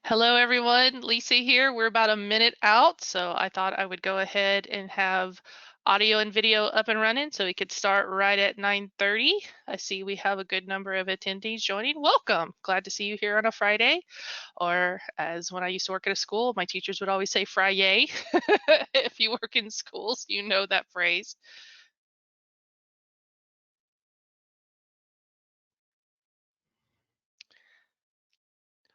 Hello, everyone. Lisa here. We're about a minute out, so I thought I would go ahead and have audio and video up and running so we could start right at 9:30. I see we have a good number of attendees joining. Welcome. Glad to see you here on a Friday, or as when I used to work at a school, my teachers would always say Friday. If you work in schools, you know that phrase.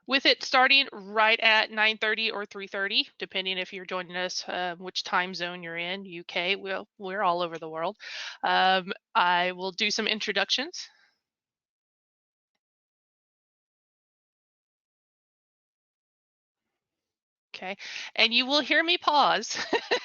With it starting right at 9:30 or 3:30, depending if you're joining us, which time zone you're in, UK, we're all over the world. I will do some introductions. Okay, and you will hear me pause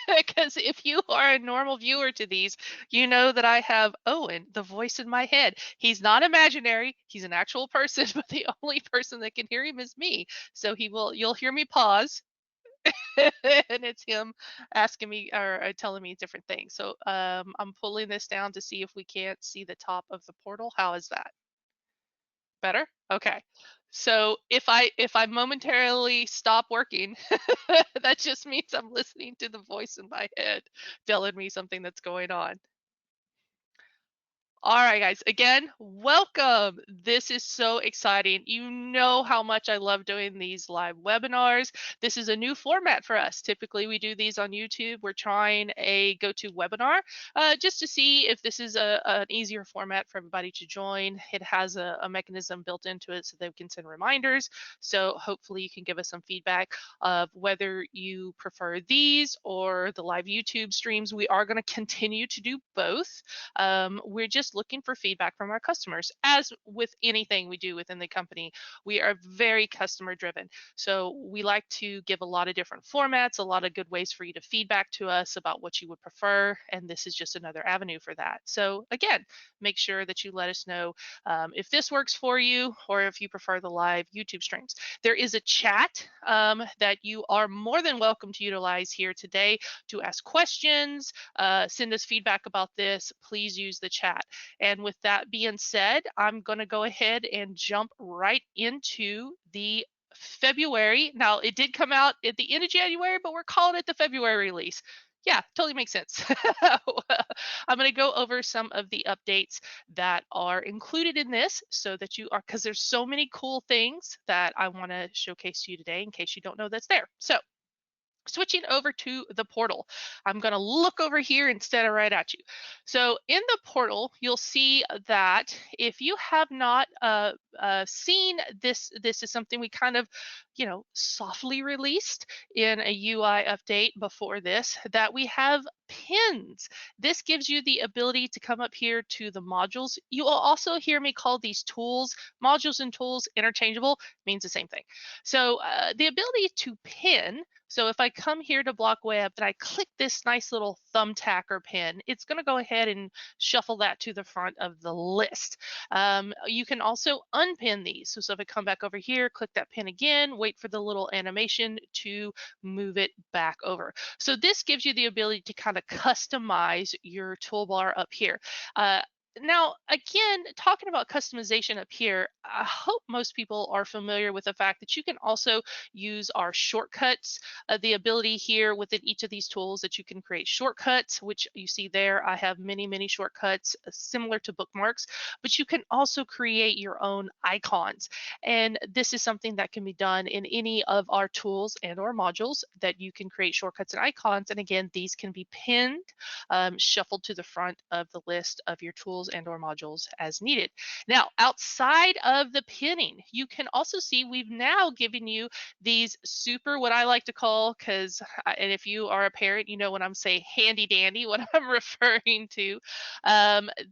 because if you are a normal viewer to these, you know that I have Owen, the voice in my head. He's not imaginary, he's an actual person, but the only person that can hear him is me. So you'll hear me pause and it's him asking me or telling me different things. So I'm pulling this down to see if we can't see the top of the portal. How is that? Better? Okay. So if I momentarily stop working, that just means I'm listening to the voice in my head telling me something that's going on. All right, guys, again, welcome. This is so exciting. You know how much I love doing these live webinars. This is a new format for us. Typically, we do these on YouTube. We're trying a GoToWebinar just to see if this is an easier format for everybody to join. It has a mechanism built into it so they can send reminders. So hopefully you can give us some feedback of whether you prefer these or the live YouTube streams. We are going to continue to do both. We're just looking for feedback from our customers. As with anything we do within the company, we are very customer driven. So we like to give a lot of different formats, a lot of good ways for you to feedback to us about what you would prefer. And this is just another avenue for that. So again, make sure that you let us know if this works for you or if you prefer the live YouTube streams. There is a chat that you are more than welcome to utilize here today to ask questions, send us feedback about this. Please use the chat. And with that being said, I'm going to go ahead and jump right into the February. Now, it did come out at the end of January, but we're calling it the February release. Yeah, totally makes sense. I'm going to go over some of the updates that are included in this so that you are, because there's so many cool things that I want to showcase to you today in case you don't know that's there. So switching over to the portal, I'm going to look over here instead of right at you. So in the portal, you'll see that if you have not seen this, this is something we kind of, softly released in a UI update before this, that we have pins. This gives you the ability to come up here to the modules. You will also hear me call these tools. Modules and tools interchangeable, means the same thing. So the ability to pin, so if I come here to block web and I click this nice little thumbtack or pin, it's going to go ahead and shuffle that to the front of the list. You can also unpin these. So if I come back over here, click that pin again, wait for the little animation to move it back over. So this gives you the ability to kind of customize your toolbar up here. Now, again, talking about customization up here, I hope most people are familiar with the fact that you can also use our shortcuts, the ability here within each of these tools that you can create shortcuts, which you see there. I have many, many shortcuts similar to bookmarks, but you can also create your own icons. And this is something that can be done in any of our tools and or modules that you can create shortcuts and icons. And again, these can be pinned, shuffled to the front of the list of your tools and or modules as needed. Now, outside of the pinning, you can also see we've now given you these super, what I like to call, because, and if you are a parent, you know when I'm saying handy dandy, what I'm referring to,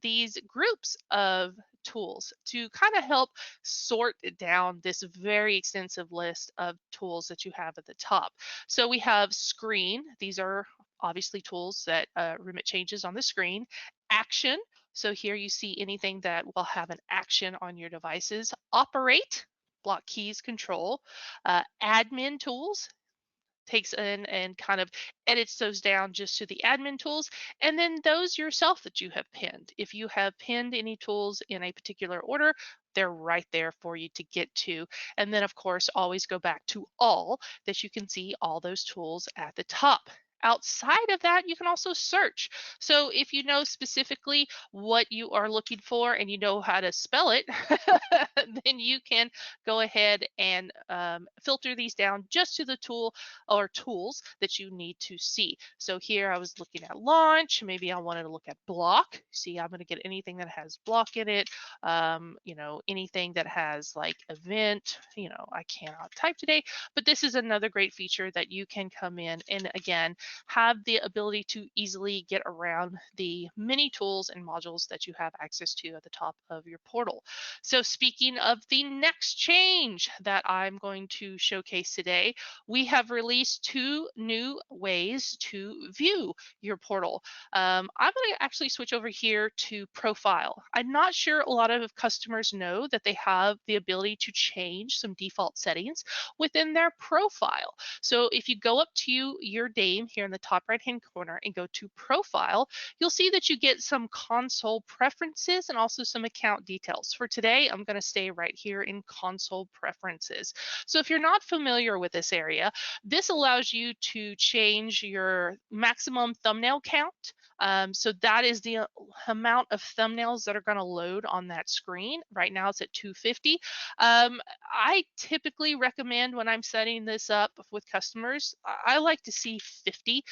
these groups of tools to kind of help sort down this very extensive list of tools that you have at the top. So we have screen. These are obviously tools that remit changes on the screen. Action. So here you see anything that will have an action on your devices. Operate, block keys, control. Admin tools. takes in and kind of edits those down just to the admin tools, and then those yourself that you have pinned. If you have pinned any tools in a particular order, they're right there for you to get to. And then, of course, always go back to all, that you can see all those tools at the top. Outside of that, you can also search. So if you know specifically what you are looking for and you know how to spell it, then you can go ahead and filter these down just to the tool or tools that you need to see. So here I was looking at launch. Maybe I wanted to look at block. See, I'm going to get anything that has block in it. Anything that has like event. I cannot type today, but this is another great feature that you can come in and again have the ability to easily get around the many tools and modules that you have access to at the top of your portal. So speaking of the next change that I'm going to showcase today, we have released 2 new ways to view your portal. I'm going to actually switch over here to profile. I'm not sure a lot of customers know that they have the ability to change some default settings within their profile. So if you go up to your name here in the top right hand corner and go to profile, you'll see that you get some console preferences and also some account details. For today, I'm going to stay right here in console preferences. So if you're not familiar with this area, this allows you to change your maximum thumbnail count. So that is the amount of thumbnails that are going to load on that screen. Right now it's at 250. I typically recommend when I'm setting this up with customers, I like to see 50.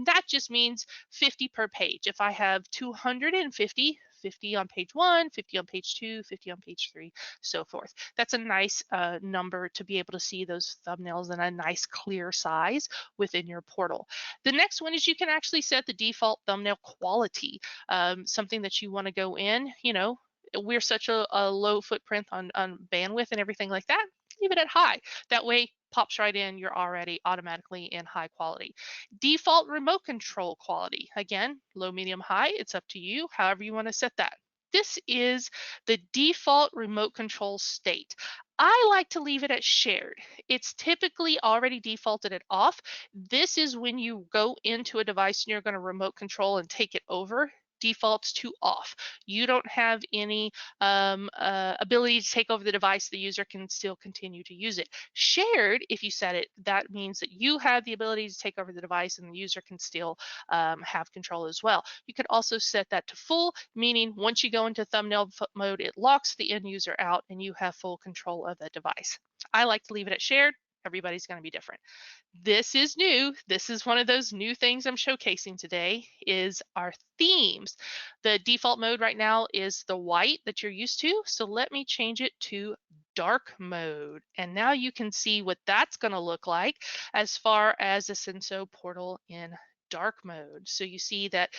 That just means 50 per page. If I have 250, 50 on page 1, 50 on page 2, 50 on page 3, so forth. That's a nice number to be able to see those thumbnails in a nice clear size within your portal. The next one is you can actually set the default thumbnail quality, something that you want to go in. We're such a low footprint on bandwidth and everything like that. Leave it at high. That way, pops right in. You're already automatically in high quality. Default remote control quality. Again, low, medium, high. It's up to you, however you want to set that. This is the default remote control state. I like to leave it at shared. It's typically already defaulted at off. This is when you go into a device and you're going to remote control and take it over. Defaults to off. You don't have any ability to take over the device. The user can still continue to use it. Shared, if you set it, that means that you have the ability to take over the device and the user can still have control as well. You could also set that to full, meaning once you go into thumbnail mode, it locks the end user out and you have full control of the device. I like to leave it at shared. Everybody's going to be different. This is new. This is one of those new things I'm showcasing today is our themes. The default mode right now is the white that you're used to. So let me change it to dark mode. And now you can see what that's going to look like as far as the Senso portal in dark mode. So you see that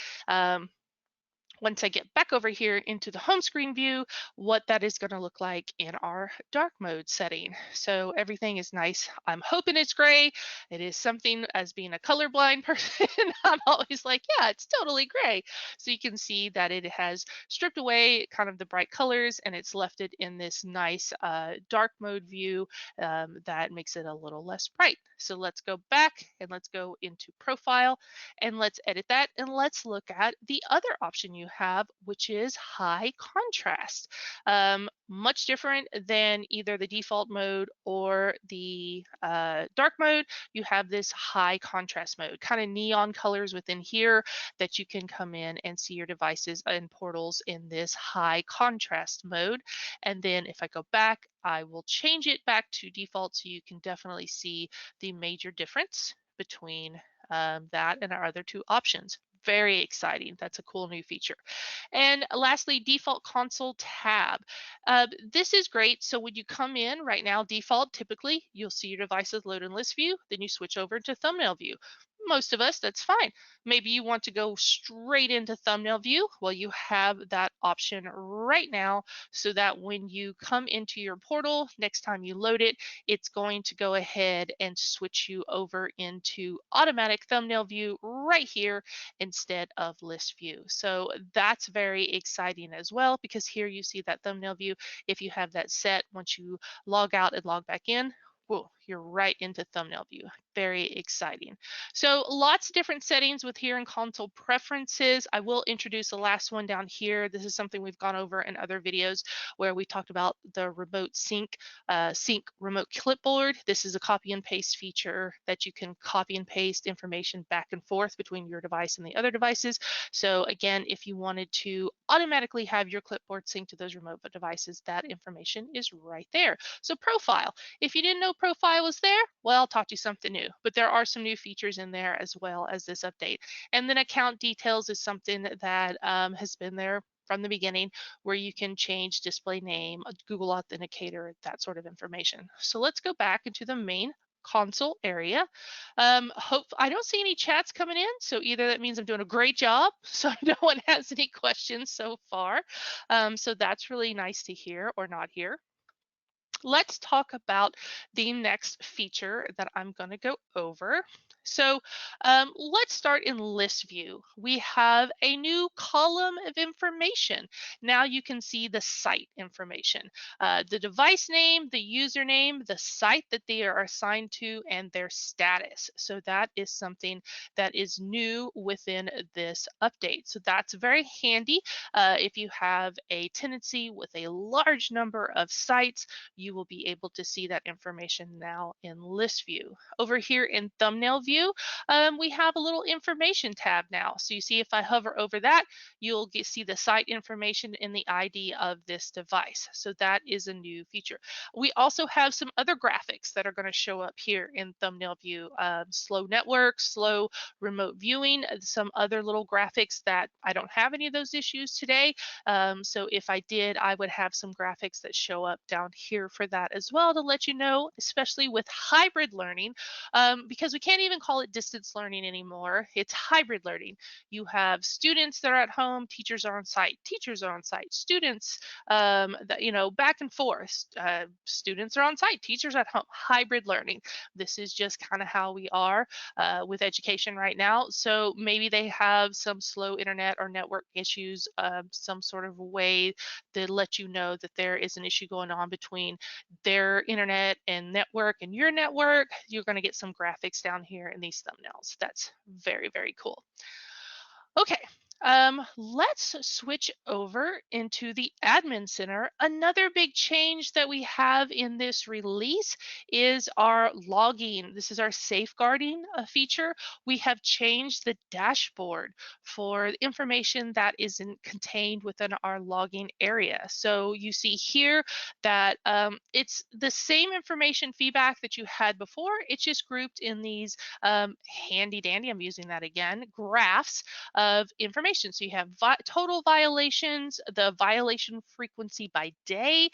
once I get back over here into the home screen view, what that is going to look like in our dark mode setting. So everything is nice. I'm hoping it's gray. It is something, as being a colorblind person, I'm always like, yeah, it's totally gray. So you can see that it has stripped away kind of the bright colors and it's left it in this nice dark mode view that makes it a little less bright. So let's go back and let's go into profile and let's edit that and let's look at the other option you have, which is high contrast. Much different than either the default mode or the dark mode. You have this high contrast mode, kind of neon colors within here that you can come in and see your devices and portals in this high contrast mode. And then if I go back, I will change it back to default so you can definitely see the major difference between that and our other 2 options. Very exciting. That's a cool new feature. And lastly, default console tab. This is great. So when you come in right now, default, typically you'll see your devices load in list view, then you switch over to thumbnail view. Most of us, that's fine. Maybe you want to go straight into thumbnail view. Well, you have that option right now so that when you come into your portal, next time you load it, it's going to go ahead and switch you over into automatic thumbnail view right here instead of list view. So that's very exciting as well because here you see that thumbnail view. If you have that set, once you log out and log back in, whoa, you're right into thumbnail view. Very exciting. So lots of different settings with here in console preferences. I will introduce the last one down here. This is something we've gone over in other videos where we talked about the remote sync remote clipboard. This is a copy and paste feature that you can copy and paste information back and forth between your device and the other devices. So again, if you wanted to automatically have your clipboard sync to those remote devices, that information is right there. So profile, if you didn't know profile was there, well, I'll taught you something new, but there are some new features in there as well as this update. And then account details is something that has been there from the beginning, where you can change display name, Google Authenticator, that sort of information. So let's go back into the main console area. I don't see any chats coming in, so either that means I'm doing a great job, so no one has any questions so far. So that's really nice to hear, or not hear. Let's talk about the next feature that I'm going to go over. So let's start in list view. We have a new column of information. Now you can see the site information, the device name, the username, the site that they are assigned to, and their status. So that is something that is new within this update. So that's very handy if you have a tendency with a large number of sites. You will be able to see that information now in list view. Over here in thumbnail view, we have a little information tab now. So you see if I hover over that, you'll see the site information and the ID of this device. So that is a new feature. We also have some other graphics that are going to show up here in thumbnail view. Slow network, slow remote viewing, some other little graphics that I don't have any of those issues today. So if I did, I would have some graphics that show up down here for that as well, to let you know, especially with hybrid learning, because we can't even call it distance learning anymore. It's hybrid learning. You have students that are at home, teachers are on site, teachers are on site, students, back and forth. Students are on site, teachers at home, hybrid learning. This is just kind of how we are with education right now. So maybe they have some slow internet or network issues, some sort of way to let you know that there is an issue going on between their internet and network and your network. You're going to get some graphics down here in these thumbnails. That's very, very cool. Okay, let's switch over into the admin center. Another big change that we have in this release is our logging. This is our safeguarding feature. We have changed the dashboard for information that isn't contained within our logging area. So you see here that it's the same information feedback that you had before. It's just grouped in these handy dandy, I'm using that again, graphs of information. So you have total violations, the violation frequency by day,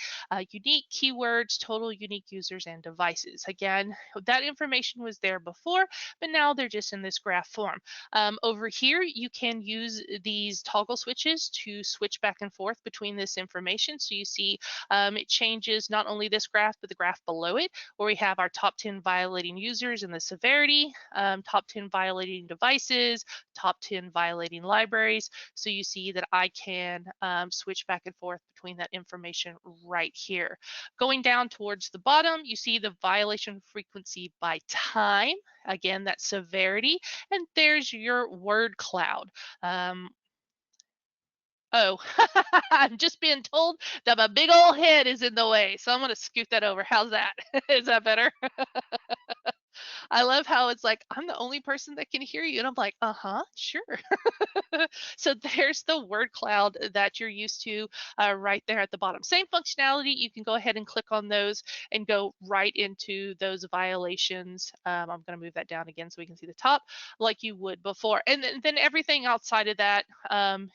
unique keywords, total unique users and devices. Again, that information was there before, but now they're just in this graph form. Over here, you can use these toggle switches to switch back and forth between this information. So you see it changes not only this graph, but the graph below it, where we have our top 10 violating users and the severity, top 10 violating devices, top 10 violating libraries. So you see that I can switch back and forth between that information right here. Going down towards the bottom, you see the violation frequency by time. Again, that severity. And there's your word cloud. Oh, I'm just being told that my big old head is in the way. So I'm going to scoot that over. How's that? Is that better? I love how it's like, I'm the only person that can hear you. And I'm like, sure. So there's the word cloud that you're used to right there at the bottom. Same functionality. You can go ahead and click on those and go right into those violations. I'm going to move that down again so we can see the top like you would before. And then everything outside of that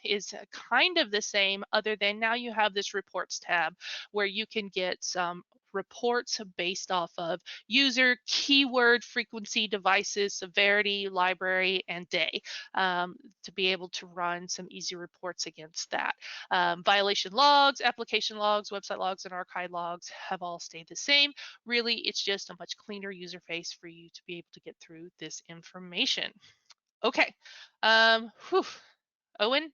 is kind of the same, other than now you have this reports tab where you can get some reports based off of user, keyword, frequency, devices, severity, library, and day, to be able to run some easy reports against that. Violation logs, application logs, website logs, and archive logs have all stayed the same. Really, it's just a much cleaner user face for you to be able to get through this information. Okay. Owen,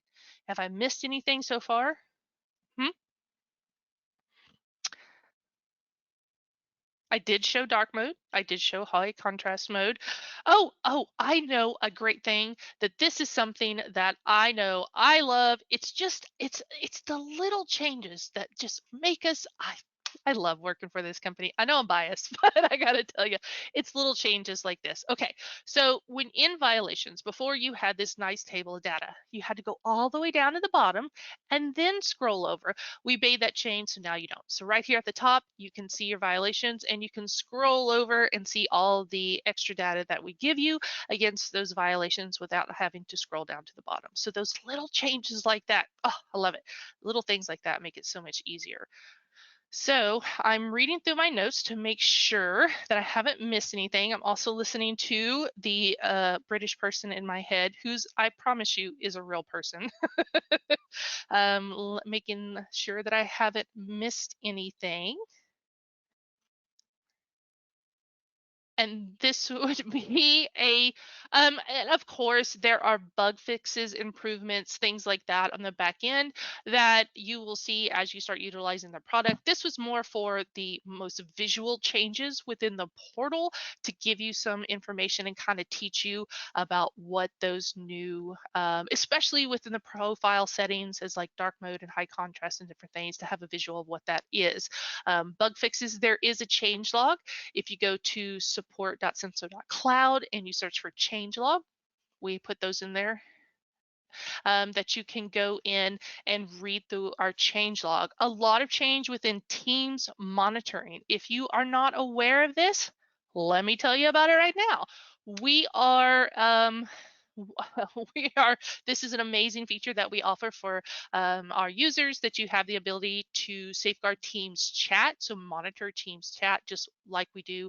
have I missed anything so far? Hmm? I did show dark mode. I did show high contrast mode. Oh, I know a great thing that this is something that I know I love. It's the little changes that just make us I love working for this company. I know I'm biased, but I gotta tell you, it's little changes like this. Okay, so when in violations, before you had this nice table of data, you had to go all the way down to the bottom and then scroll over. We made that change, so now you don't. So right here at the top, you can see your violations and you can scroll over and see all the extra data that we give you against those violations without having to scroll down to the bottom. So those little changes like that, oh, I love it. Little things like that make it so much easier. So I'm reading through my notes to make sure that I haven't missed anything. I'm also listening to the British person in my head, who's, I promise you, is a real person. Making sure that I haven't missed anything. And this would be and of course there are bug fixes, improvements, things like that on the back end that you will see as you start utilizing the product. This was more for the most visual changes within the portal to give you some information and kind of teach you about what those new especially within the profile settings as like dark mode and high contrast and different things, to have a visual of what that is. Bug fixes, there is a change log. If you go to support.senso.cloud and you search for changelog, we put those in there, that you can go in and read through our changelog. A lot of change within Teams monitoring. If you are not aware of this, let me tell you about it right now. We are this is an amazing feature that we offer for our users, that you have the ability to safeguard Teams chat, so monitor Teams chat just like we do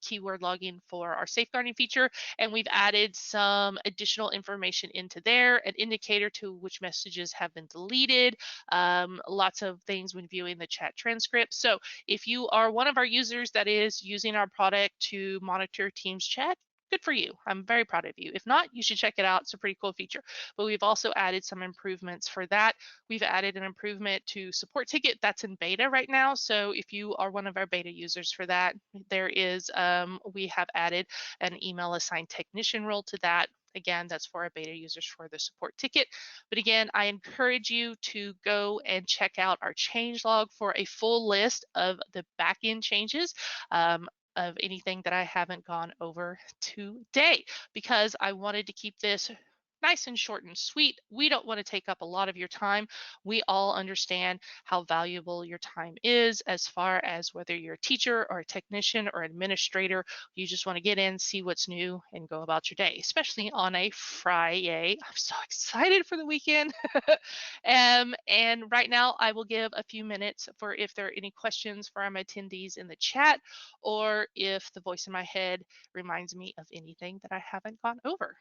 keyword logging for our safeguarding feature. And we've added some additional information into there, an indicator to which messages have been deleted, lots of things when viewing the chat transcript. So if you are one of our users that is using our product to monitor Teams chat, good for you. I'm very proud of you. If not, you should check it out. It's a pretty cool feature. But we've also added some improvements for that. We've added an improvement to support ticket that's in beta right now. So if you are one of our beta users for that, there is, we have added an email assigned technician role to that. Again, that's for our beta users for the support ticket. But again, I encourage you to go and check out our changelog for a full list of the backend changes. Of anything that I haven't gone over today, because I wanted to keep this nice and short and sweet. We don't want to take up a lot of your time. We all understand how valuable your time is, as far as whether you're a teacher or a technician or administrator. You just want to get in, see what's new, and go about your day, especially on a Friday. I'm so excited for the weekend. And right now, I will give a few minutes for if there are any questions from attendees in the chat, or if the voice in my head reminds me of anything that I haven't gone over.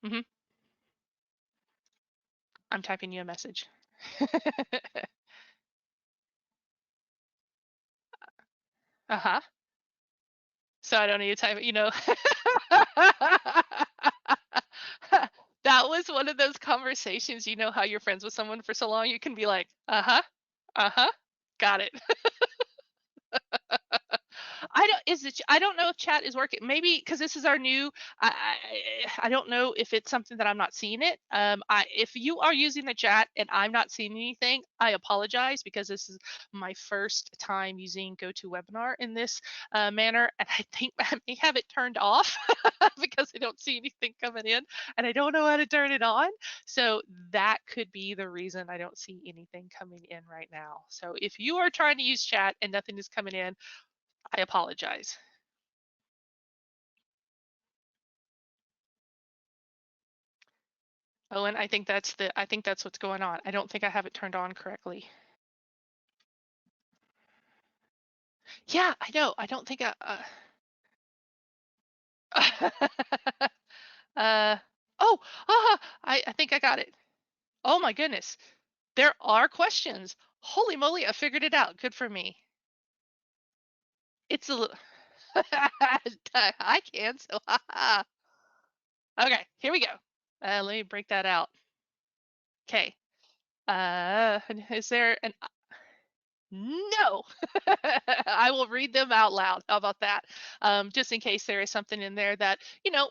Hmm. I'm typing you a message. Uh-huh. So I don't need to type it, you know. That was one of those conversations, you know how you're friends with someone for so long, you can be like, uh-huh, uh-huh, got it. I don't is it I don't know if chat is working. Maybe because this is our new. I don't know if it's something that I'm not seeing it. If you are using the chat and I'm not seeing anything, I apologize, because this is my first time using GoToWebinar in this manner, and I think I may have it turned off because I don't see anything coming in, and I don't know how to turn it on. So that could be the reason I don't see anything coming in right now. So if you are trying to use chat and nothing is coming in, I apologize. Oh, and I think that's what's going on. I don't think I have it turned on correctly. Yeah, I know. I don't think uh oh, I think I got it. Oh my goodness. There are questions. Holy moly, I figured it out. Good for me. It's a little I can, so haha. Okay, here we go. Let me break that out. Okay. Is there an no? I will read them out loud. How about that? Just in case there is something in there that,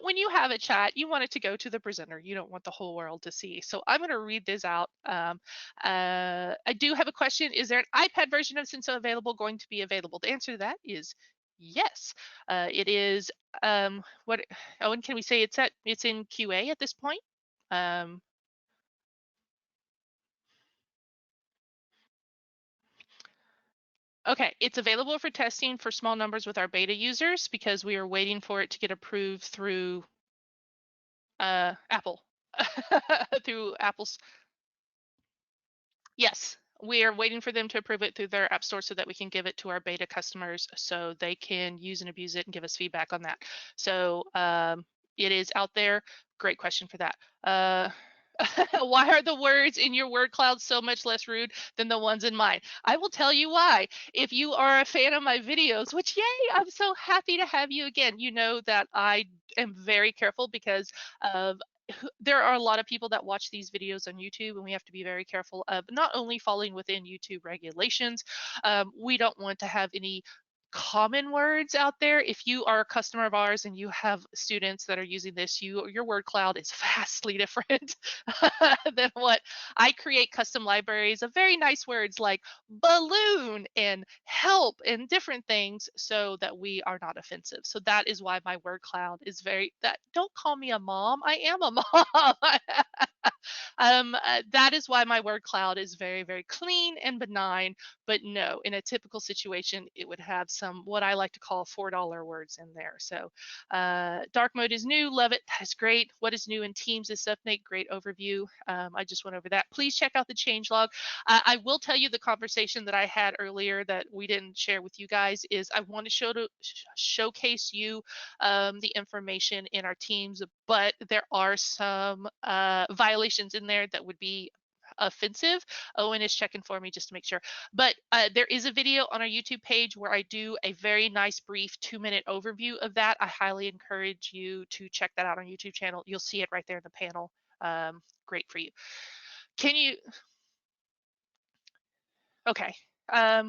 when you have a chat, you want it to go to the presenter. You don't want the whole world to see. So I'm going to read this out. I do have a question. Is there an iPad version of Senso available, going to be available? The answer to that is yes. It is, what, Owen, can we say it's in QA at this point? Okay, it's available for testing for small numbers with our beta users because we are waiting for it to get approved through Apple. Through Apple's. Yes, we are waiting for them to approve it through their app store so that we can give it to our beta customers so they can use and abuse it and give us feedback on that. So it is out there. Great question for that. Why are the words in your word cloud so much less rude than the ones in mine? I will tell you why. If you are a fan of my videos, which yay, I'm so happy to have you again. You know that I am very careful because of there are a lot of people that watch these videos on YouTube, and we have to be very careful of not only falling within YouTube regulations. We don't want to have any common words out there. If you are a customer of ours and you have students that are using this, your word cloud is vastly different than what I create. Custom libraries of very nice words like balloon and help and different things so that we are not offensive. So that is why my word cloud is very that don't call me a mom. I am a mom. That is why my word cloud is very, very clean and benign. But no, in a typical situation, it would have some what I like to call $4 words in there. So dark mode is new. Love it. That's great. What is new in Teams this update? Great overview. I just went over that. Please check out the changelog. I will tell you the conversation that I had earlier that we didn't share with you guys is I want to showcase you the information in our Teams, but there are some violations in there that would be offensive. Owen is checking for me just to make sure. But there is a video on our YouTube page where I do a very nice brief 2-minute overview of that. I highly encourage you to check that out on YouTube channel. You'll see it right there in the panel. Great for you. Can you? Okay. Yeah.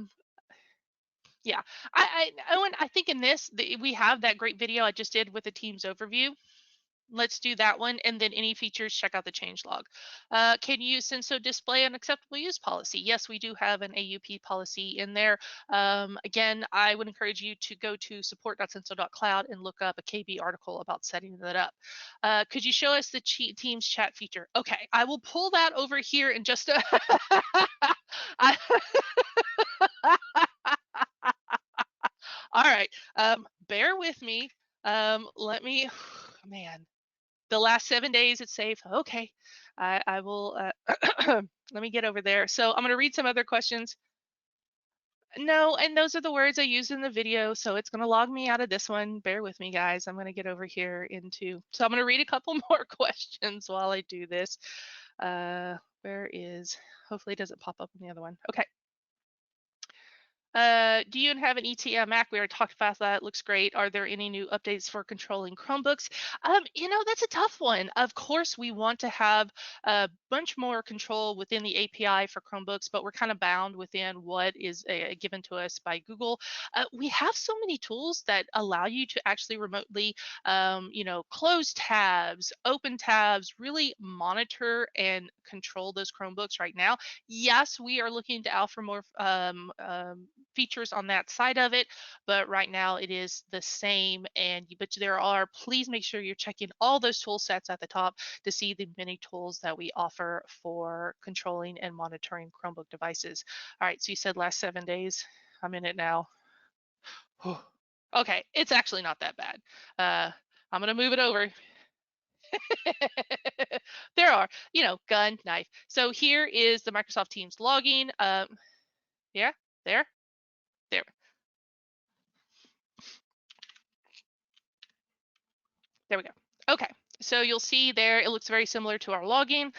Owen, I think in this, we have that great video I just did with the Teams overview. Let's do that one, and then any features, check out the changelog. Can you Senso display an acceptable use policy? Yes, we do have an AUP policy in there. Again, I would encourage you to go to support.senso.cloud and look up a KB article about setting that up. Could you show us the Teams chat feature? Okay, I will pull that over here in just a I, all right, bear with me. Let me, man, the last 7 days it's safe. Okay, I will, let me get over there. So I'm going to read some other questions. No, and those are the words I used in the video, so it's going to log me out of this one. Bear with me, guys. I'm going to get over here so I'm going to read a couple more questions while I do this. Where is, hopefully it doesn't pop up in the other one. Okay. Do you have an ETL Mac? We already talked about that. It looks great. Are there any new updates for controlling Chromebooks? That's a tough one. Of course, we want to have a bunch more control within the API for Chromebooks, but we're kind of bound within what is given to us by Google. We have so many tools that allow you to actually remotely, close tabs, open tabs, really monitor and control those Chromebooks right now. Yes, we are looking to offer more features on that side of it, but right now it is the same. But please make sure you're checking all those tool sets at the top to see the many tools that we offer for controlling and monitoring Chromebook devices. All right, so you said last 7 days. I'm in it now. Okay, it's actually not that bad. I'm gonna move it over. There are, gun, knife. So here is the Microsoft Teams login. Yeah, there. There we go. Okay, so you'll see there, it looks very similar to our login.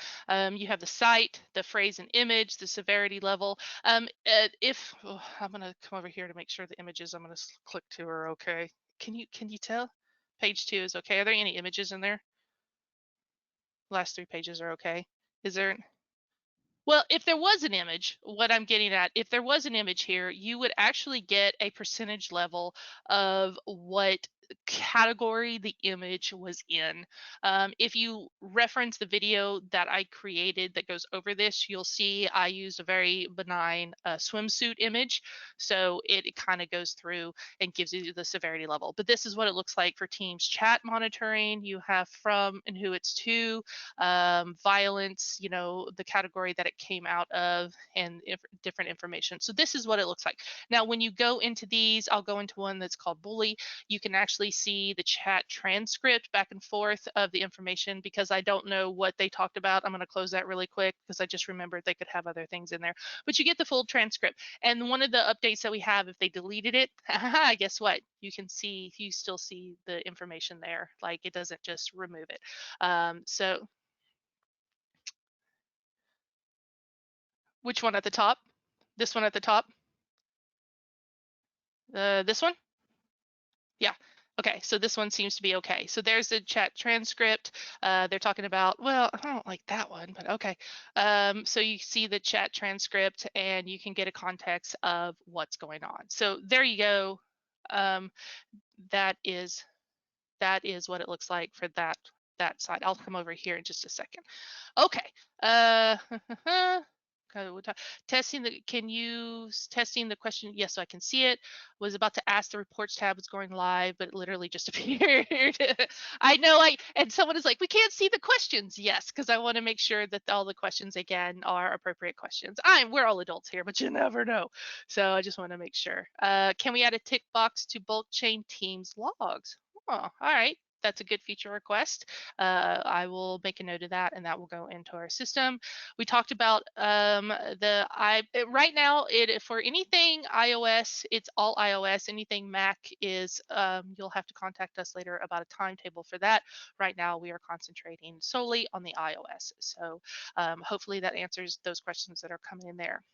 You have the site, the phrase and image, the severity level. I'm gonna come over here to make sure the images I'm gonna click to are okay. Can you tell? Page 2 is okay. Are there any images in there? Last 3 pages are okay. Is there? Well, if there was an image, what I'm getting at, if there was an image here, you would actually get a percentage level of what category the image was in. If you reference the video that I created that goes over this, you'll see I used a very benign swimsuit image. So it kind of goes through and gives you the severity level. But this is what it looks like for Teams chat monitoring. You have from and who it's to, violence, the category that it came out of, and different information. So this is what it looks like. Now, when you go into these, I'll go into one that's called bully. You can actually see the chat transcript back and forth of the information. Because I don't know what they talked about, I'm going to close that really quick because I just remembered they could have other things in there. But you get the full transcript. And one of the updates that we have, if they deleted it, guess what? You still see the information there. Like, it doesn't just remove it. So which one at the top? This one at the top? This one? Yeah. Okay, so this one seems to be okay. So there's the chat transcript. They're talking about, well, I don't like that one, but okay. So you see the chat transcript and you can get a context of what's going on. So there you go. That is what it looks like for that side. I'll come over here in just a second. Okay. Testing the, testing the question? Yes, so I can see it. Was about to ask the reports tab was going live, but it literally just appeared. I know, and someone is like, we can't see the questions. Yes, because I want to make sure that all the questions again are appropriate questions. We're all adults here, but you never know. So I just want to make sure. Can we add a tick box to bulk chain Teams logs? Oh, all right. That's a good feature request. I will make a note of that, and that will go into our system. We talked about right now, for anything iOS, it's all iOS. Anything Mac is, you'll have to contact us later about a timetable for that. Right now, we are concentrating solely on the iOS. So hopefully that answers those questions that are coming in there.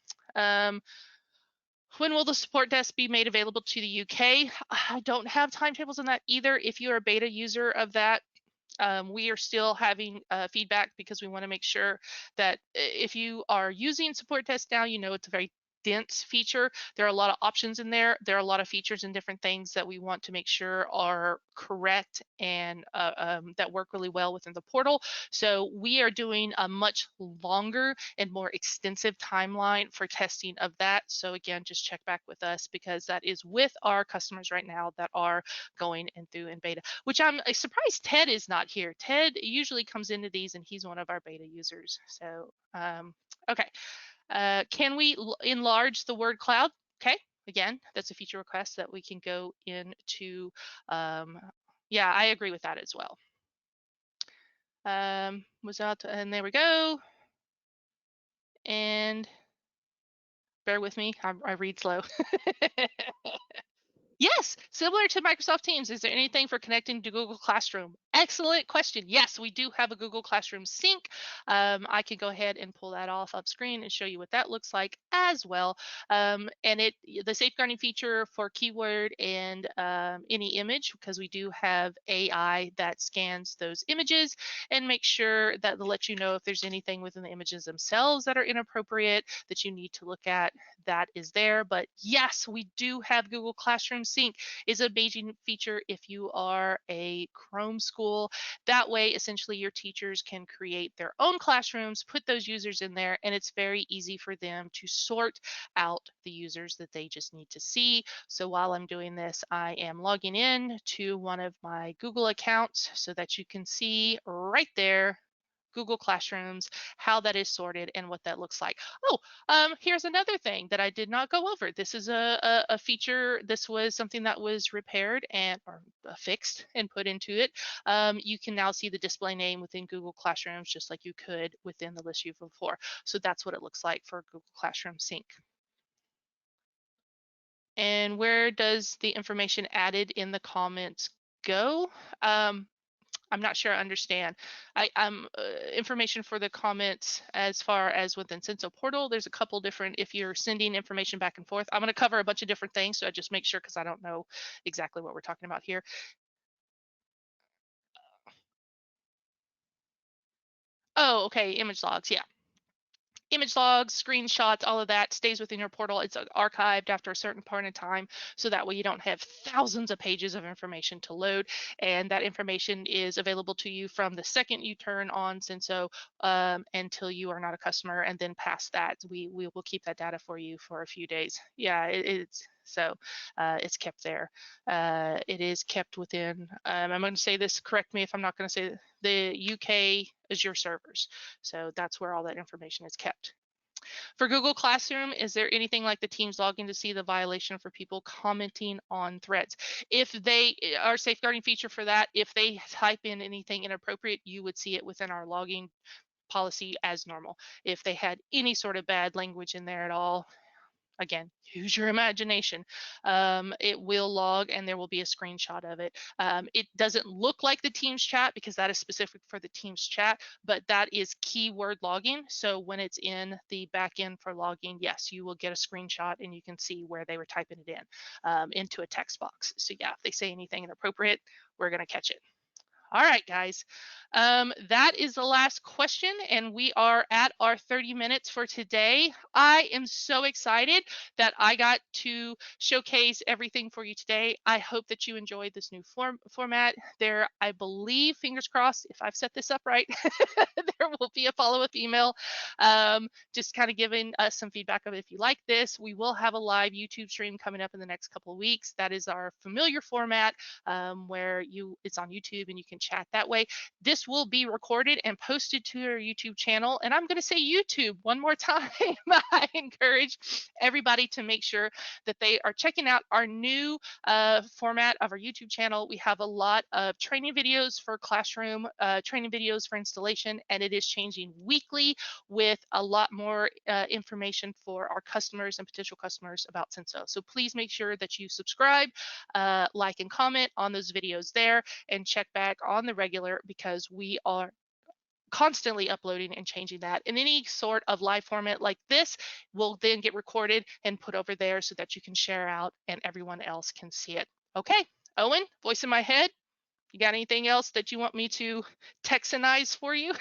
When will the support desk be made available to the UK? I don't have timetables on that either. If you're a beta user of that, we are still having feedback because we want to make sure that if you are using support desk now, it's a very dense feature. There are a lot of options in there. There are a lot of features and different things that we want to make sure are correct and that work really well within the portal. So we are doing a much longer and more extensive timeline for testing of that. So again, just check back with us because that is with our customers right now that are going in through in beta, which I'm surprised Ted is not here. Ted usually comes into these and he's one of our beta users. So okay. Can we enlarge the word cloud? Okay, again, that's a feature request that we can go into. Yeah, I agree with that as well. Was out, and there we go. And bear with me, I read slow. Yes, similar to Microsoft Teams. Is there anything for connecting to Google Classroom? Excellent question. Yes, we do have a Google Classroom sync. I can go ahead and pull that off up screen and show you what that looks like as well. And the safeguarding feature for keyword and any image, because we do have AI that scans those images and make sure that lets you know if there's anything within the images themselves that are inappropriate that you need to look at. That is there. But yes, we do have Google Classroom Sync. Is a amazing feature if you are a Chrome school. That way, essentially, your teachers can create their own classrooms, put those users in there, and it's very easy for them to sort out the users that they just need to see. So while I'm doing this, I am logging in to one of my Google accounts so that you can see right there Google Classrooms, how that is sorted and what that looks like. Oh, here's another thing that I did not go over. This is a feature. This was something that was repaired or fixed and put into it. You can now see the display name within Google Classrooms just like you could within the list view before. So that's what it looks like for Google Classroom Sync. And where does the information added in the comments go? I'm not sure I understand. Information for the comments as far as within Senso portal. There's a couple different, if you're sending information back and forth, I'm going to cover a bunch of different things. So I just make sure, because I don't know exactly what we're talking about here. Oh, okay. Image logs. Yeah. Image logs, screenshots, all of that stays within your portal. It's archived after a certain point in time, so that way you don't have thousands of pages of information to load. And that information is available to you from the second you turn on Senso until you are not a customer, and then past that, we will keep that data for you for a few days. Yeah, it's kept there. It is kept within. I'm going to say this. Correct me if I'm not going to say the UK Azure servers. So that's where all that information is kept. For Google Classroom, is there anything like the Teams login to see the violation for people commenting on threads? If they our safeguarding feature for that, if they type in anything inappropriate, you would see it within our logging policy as normal. If they had any sort of bad language in there at all, again, use your imagination. It will log, and there will be a screenshot of it. It doesn't look like the Teams chat because that is specific for the Teams chat, but that is keyword logging. So when it's in the backend for logging, yes, you will get a screenshot and you can see where they were typing it in into a text box. So yeah, if they say anything inappropriate, we're going to catch it. All right, guys. That is the last question, and we are at our 30 minutes for today. I am so excited that I got to showcase everything for you today. I hope that you enjoyed this new format. There, I believe, fingers crossed, if I've set this up right, there will be a follow-up email just kind of giving us some feedback of if you like this. We will have a live YouTube stream coming up in the next couple of weeks. That is our familiar format where it's on YouTube and you can chat that way. This will be recorded and posted to our YouTube channel. And I'm going to say YouTube one more time. I encourage everybody to make sure that they are checking out our new format of our YouTube channel. We have a lot of training videos for classroom, training videos for installation, and it is changing weekly with a lot more information for our customers and potential customers about Senso. So please make sure that you subscribe, like, and comment on those videos there, and check back on the regular, because we are constantly uploading and changing that. And any sort of live format like this will then get recorded and put over there so that you can share out and everyone else can see it. Okay, Owen, voice in my head, you got anything else that you want me to Texanize for you?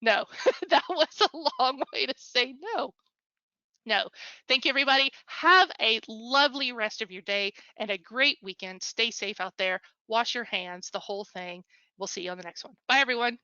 No, that was a long way to say no. No. Thank you, everybody. Have a lovely rest of your day and a great weekend. Stay safe out there. Wash your hands, the whole thing. We'll see you on the next one. Bye, everyone.